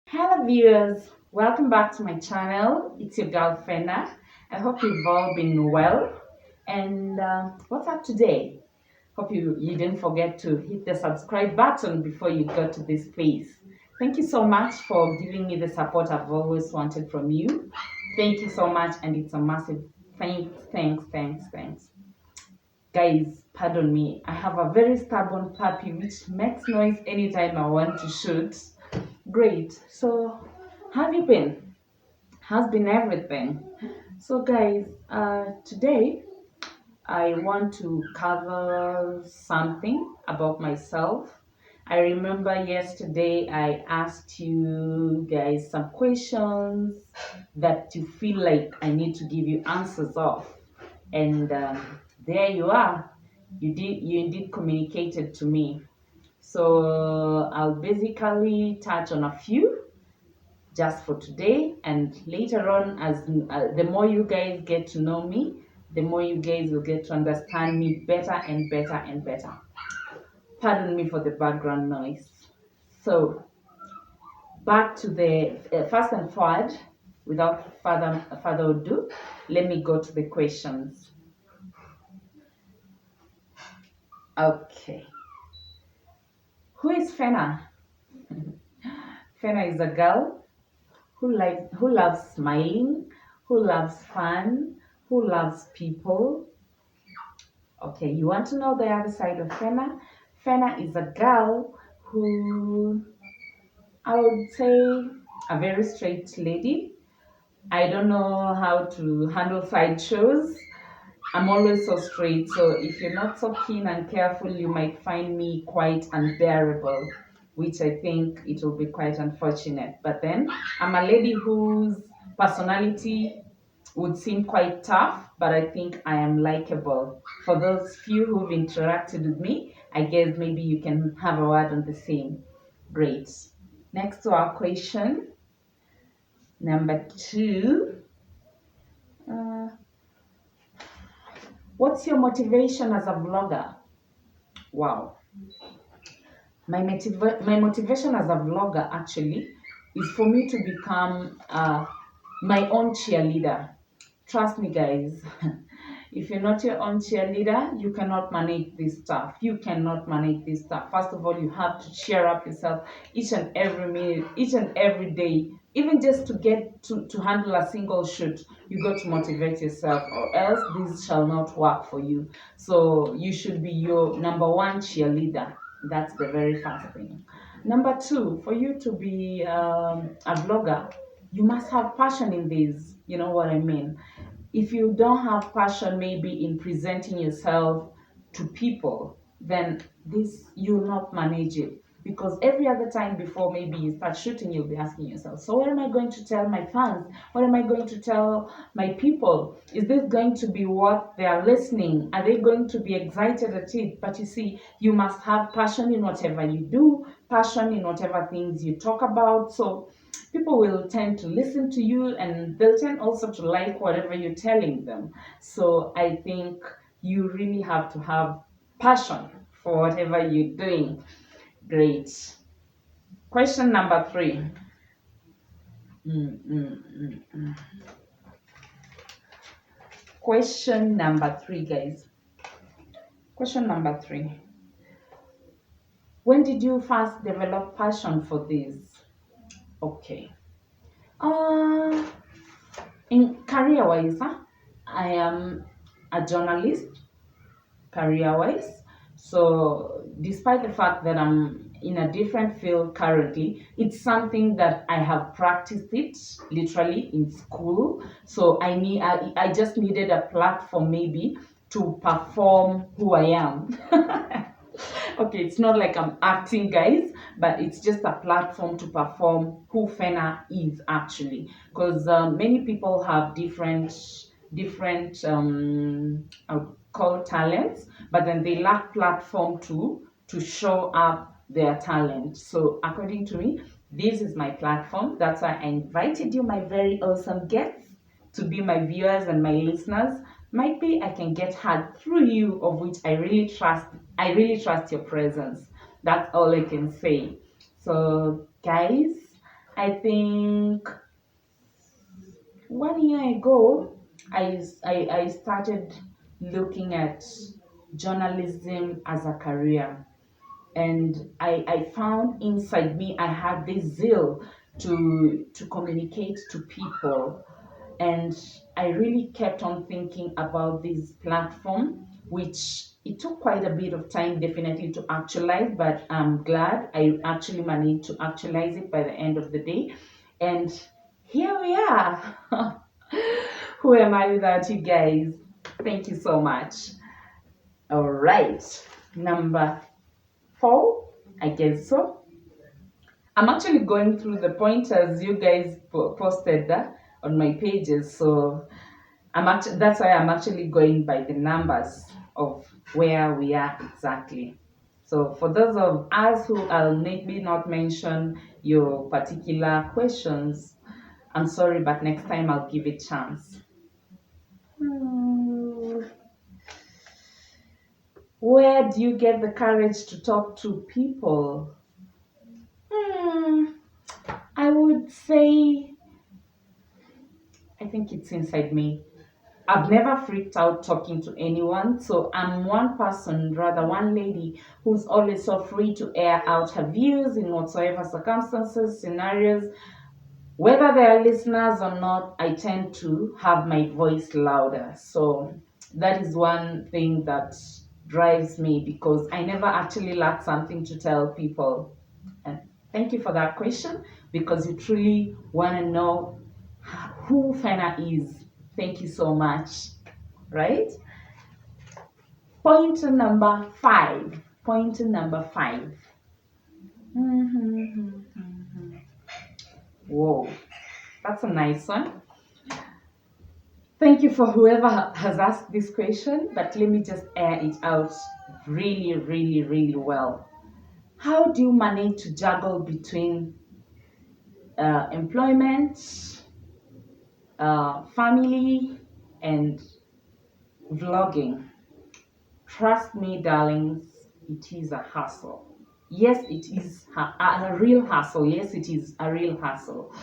Hello viewers, welcome back to my channel. It's your girl Phanah. I hope you've all been well. And what's up today? Hope you didn't forget to hit the subscribe button before you got to this place. Thank you so much for giving me the support I've always wanted from you. Thank you so much, and it's a massive thanks. Guys, pardon me. I have a very stubborn puppy which makes noise anytime I want to shoot. Great. So, how have you been? How's been everything? So, guys, today I want to cover something about myself. I remember yesterday I asked you guys some questions that you feel like I need to give you answers of, and there you are. You indeed communicated to me. So I'll basically touch on a few just for today, and later on, as the more you guys get to know me, the more you guys will get to understand me better and better and better. Pardon me for the background noise. So back to the first and forward, without further ado, let me go to the questions. Okay, who is Phanah? Phanah is a girl who loves smiling, who loves fun, who loves people. Okay, you want to know the other side of Phanah? Phanah is a girl who, I would say, a very straight lady. I don't know how to handle sideshows. I'm always so straight, so if you're not so keen and careful, you might find me quite unbearable, which I think it will be quite unfortunate. But then I'm a lady whose personality would seem quite tough, but I think I am likable. For those few who've interacted with me, I guess maybe you can have a word on the same. Great. Next to our question, number two. Uh, what's your motivation as a vlogger? Wow. My motivation as a vlogger actually is for me to become my own cheerleader. Trust me, guys. If you're not your own cheerleader, you cannot manage this stuff. You cannot manage this stuff. First of all, you have to cheer up yourself each and every minute, each and every day. Even just to get to handle a single shoot, you got to motivate yourself, or else this shall not work for you. So you should be your number one cheerleader. That's the very first thing. Number two, for you to be a vlogger, you must have passion in this. You know what I mean? If you don't have passion maybe in presenting yourself to people, then this you'll not manage it, because every other time before maybe you start shooting, you'll be asking yourself, so what am I going to tell my fans? What am I going to tell my people? Is this going to be what they are listening? Are they going to be excited at it? But you see, you must have passion in whatever you do, passion in whatever things you talk about, so people will tend to listen to you, and they'll tend also to like whatever you're telling them. So I think you really have to have passion for whatever you're doing. Great. Question number three. Mm, mm, mm, mm. Question number three, guys. Question number three. When did you first develop passion for this? Okay. Uh, in career wise, I am a journalist career wise. So, despite the fact that I'm in a different field currently, it's something that I have practiced it literally in school. So, I just needed a platform maybe to perform who I am. Okay, it's not like I'm acting, guys, but it's just a platform to perform who Phanah is actually. Because many people have different I would call talents, but then they lack platform to show up their talent. So according to me, this is my platform. That's why I invited you, my very awesome guests, to be my viewers and my listeners. Might be I can get heard through you, of which I really trust. I really trust your presence. That's all I can say. So guys, I think 1 year ago, I started looking at journalism as a career. And I found inside me I had this zeal to communicate to people, and I really kept on thinking about this platform, which it took quite a bit of time definitely to actualize, but I'm glad I actually managed to actualize it by the end of the day. And here we are. Who am I without you guys? Thank you so much. All right, number four, I guess so. I'm actually going through the pointers you guys posted on my pages, so that's why I'm actually going by the numbers of where we are exactly. So for those of us who I'll maybe not mention your particular questions, I'm sorry, but next time I'll give it chance. Hmm, Where do you get the courage to talk to people? Hmm, I would say I think it's inside me. I've never freaked out talking to anyone, so I'm one person, rather one lady, who's always so free to air out her views in whatsoever circumstances, scenarios. Whether they are listeners or not, I tend to have my voice louder. So that is one thing that drives me because I never actually lack something to tell people. And thank you for that question because you truly want to know who Phanah is. Thank you so much. Right? Point number five. Point number five. Whoa, that's a nice one. Thank you for whoever has asked this question, but let me just air it out really, really, really well. How do you manage to juggle between employment, family, and vlogging? Trust me, darlings, it is a hustle. Yes, it is a real hustle. Yes, it is a real hustle.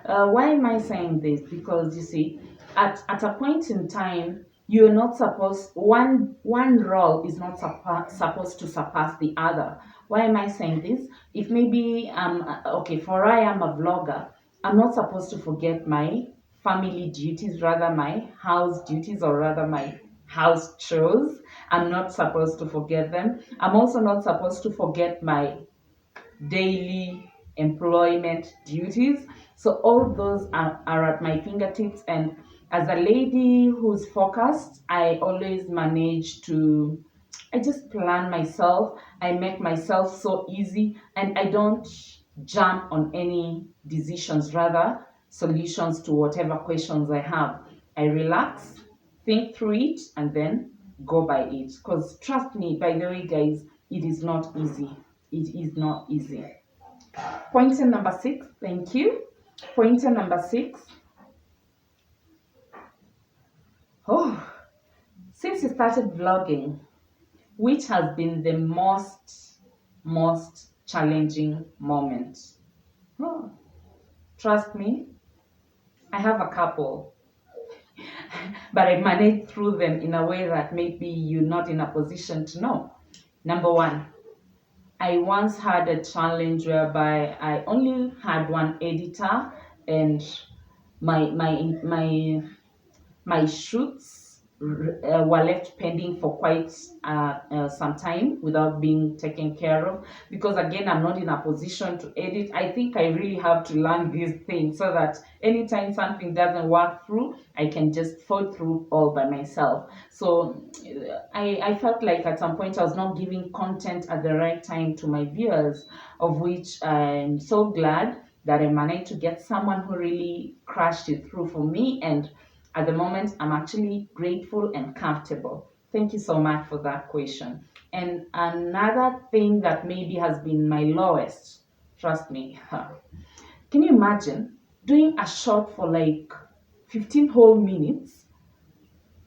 Why am I saying this? Because you see, at a point in time, you're not supposed one role is not supposed to surpass the other. Why am I saying this? If maybe okay, for I am a vlogger, I'm not supposed to forget my family duties, rather my house duties, or rather my house chores. I'm not supposed to forget them. I'm also not supposed to forget my daily employment duties. So all those are at my fingertips. And as a lady who's focused, I always manage to, I just plan myself. I make myself so easy and I don't jump on any decisions, rather solutions to whatever questions I have. I relax, think through it, and then go by it. Because trust me, by the way, guys, it is not easy. It is not easy. Pointer number six, thank you. Pointer number six. Oh, since you started vlogging, which has been the most challenging moment? Oh, trust me, I have a couple, but I managed through them in a way that maybe you're not in a position to know. Number one, I once had a challenge whereby I only had one editor and my my my my shoots were left pending for quite some time without being taken care of because again I'm not in a position to edit. I think I really have to learn these things so that anytime something doesn't work through, I can just fall through all by myself. So I felt like at some point I was not giving content at the right time to my viewers, of which I'm so glad that I managed to get someone who really crashed it through for me. And at the moment, I'm actually grateful and comfortable. Thank you so much for that question. And another thing that maybe has been my lowest, trust me, can you imagine doing a shot for like 15 whole minutes,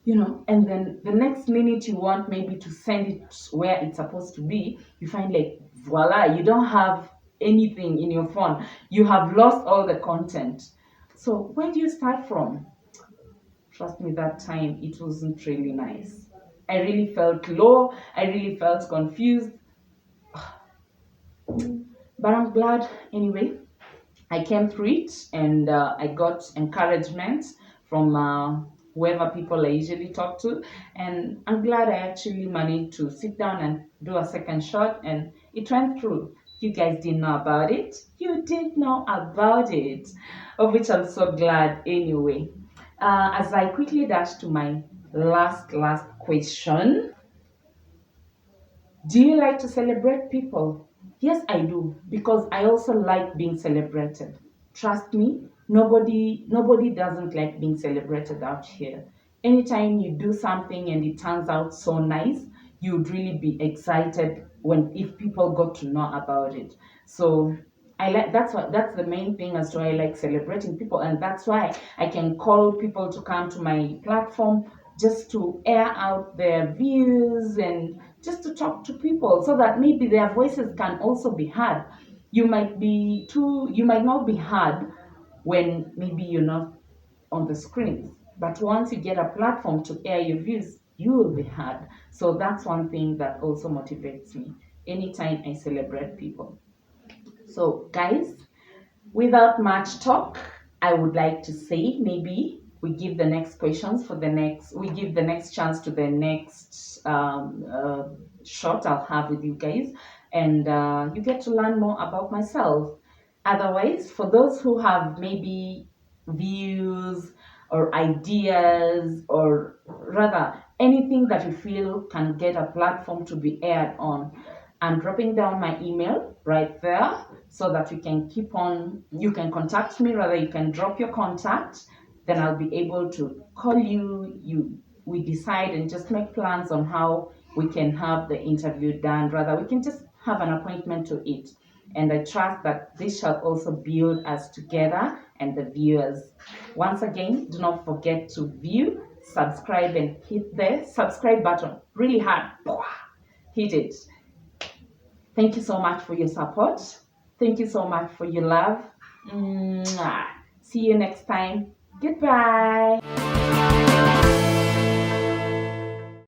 and then the next minute you want maybe to send it where it's supposed to be, you find like voila, you don't have anything in your phone, you have lost all the content. So where do you start from? Trust me, that time it wasn't really nice. I really felt low, I really felt confused, but I'm glad anyway. I came through it, and I got encouragement from whoever people I usually talk to. And I'm glad I actually managed to sit down and do a second shot, and it went through. You guys didn't know about it. You did know about it, of which I'm so glad anyway. As I quickly dash to my last question, do you like to celebrate people? Yes, I do, because I also like being celebrated. Trust me, nobody doesn't like being celebrated out here. Anytime you do something and it turns out so nice, you'd really be excited when if people got to know about it. So I like that's the main thing as to why I like celebrating people, and that's why I can call people to come to my platform just to air out their views and just to talk to people so that maybe their voices can also be heard. You might not be heard when maybe you're not on the screens, but once you get a platform to air your views, you will be heard. So that's one thing that also motivates me anytime I celebrate people. So guys, without much talk, I would like to say maybe we give the next questions for the next, we give the next chance to the next shot I'll have with you guys, and you get to learn more about myself. Otherwise, for those who have maybe views or ideas, or rather anything that you feel can get a platform to be aired on, I'm dropping down my email right there so that we can keep on, you can contact me, rather you can drop your contact, then I'll be able to call you, we decide and just make plans on how we can have the interview done, rather we can just have an appointment to it. And I trust that this shall also build us together and the viewers. Once again, do not forget to view, subscribe, and hit the subscribe button really hard. Hit it. Thank you so much for your support. Thank you so much for your love. Mwah. See you next time. Goodbye.